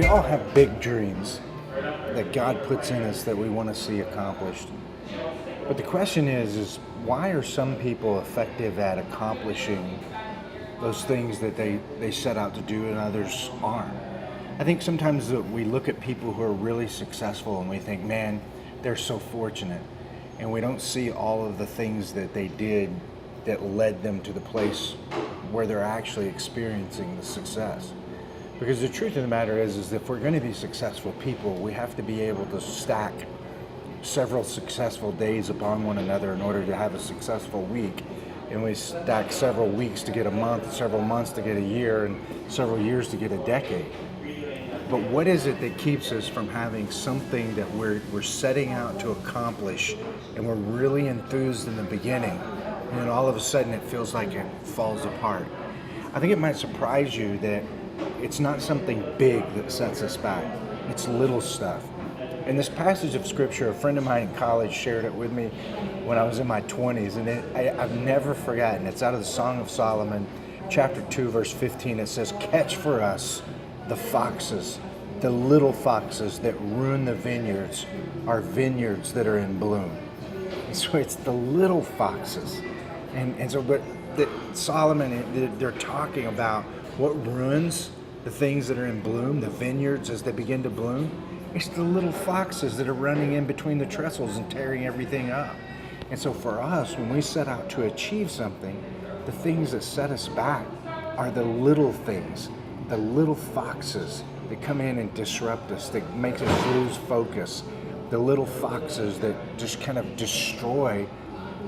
all have big dreams that God puts in us that we want to see accomplished. But the question is why are some people effective at accomplishing those things that they set out to do and others aren't? I think sometimes we look at people who are really successful and we think, man, they're so fortunate. And we don't see all of the things that they did that led them to the place where they're actually experiencing the success. Because the truth of the matter is if we're going to be successful people, we have to be able to stack several successful days upon one another in order to have a successful week. And we stack several weeks to get a month, several months to get a year, and several years to get a decade. But what is it that keeps us from having something that we're setting out to accomplish and we're really enthused in the beginning, and then all of a sudden it feels like it falls apart? I think it might surprise you that it's not something big that sets us back. It's little stuff. In this passage of scripture, a friend of mine in college shared it with me when I was in my 20s, and I've never forgotten. It's out of the Song of Solomon, chapter 2, verse 15. It says, "Catch for us the foxes, the little foxes that ruin the vineyards, our vineyards that are in bloom." And so it's the little foxes. But Solomon, they're talking about what ruins the things that are in bloom, the vineyards as they begin to bloom. It's the little foxes that are running in between the trestles and tearing everything up. And so for us, when we set out to achieve something, the things that set us back are the little things, the little foxes that come in and disrupt us, that make us lose focus, the little foxes that just kind of destroy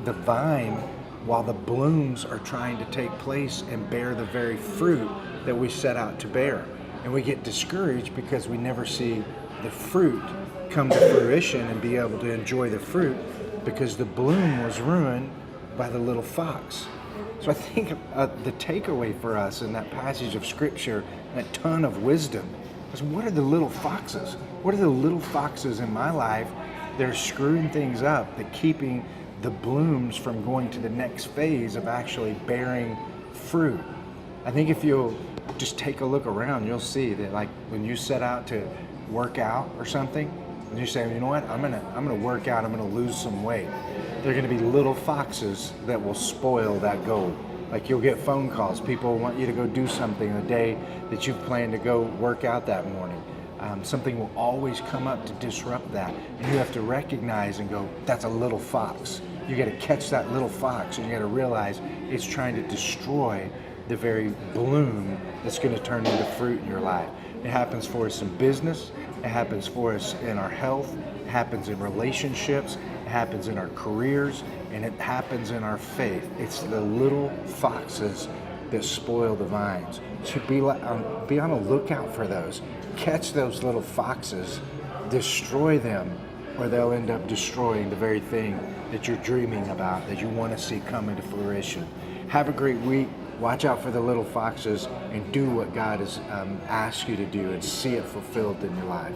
the vine while the blooms are trying to take place and bear the very fruit that we set out to bear. And we get discouraged because we never see the fruit come to fruition and be able to enjoy the fruit because the bloom was ruined by the little fox. So I think the takeaway for us in that passage of scripture, that ton of wisdom, is what are the little foxes? What are the little foxes in my life that are screwing things up, that keeping the blooms from going to the next phase of actually bearing fruit? I think if you'll just take a look around, you'll see that, like, when you set out to work out or something, and you say, you know what, I'm gonna work out, I'm gonna lose some weight. There are gonna be little foxes that will spoil that goal. Like, you'll get phone calls. People want you to go do something the day that you've planned to go work out that morning. Something will always come up to disrupt that. And you have to recognize and go, that's a little fox. You got to catch that little fox, and you got to realize it's trying to destroy the very bloom that's going to turn into fruit in your life. It happens for us in business. It happens for us in our health. It happens in relationships. It happens in our careers. And it happens in our faith. It's the little foxes that spoil the vines. So be on a lookout for those. Catch those little foxes, destroy them, or they'll end up destroying the very thing that you're dreaming about, that you want to see come into fruition. Have a great week. Watch out for the little foxes and do what God has asked you to do and see it fulfilled in your life.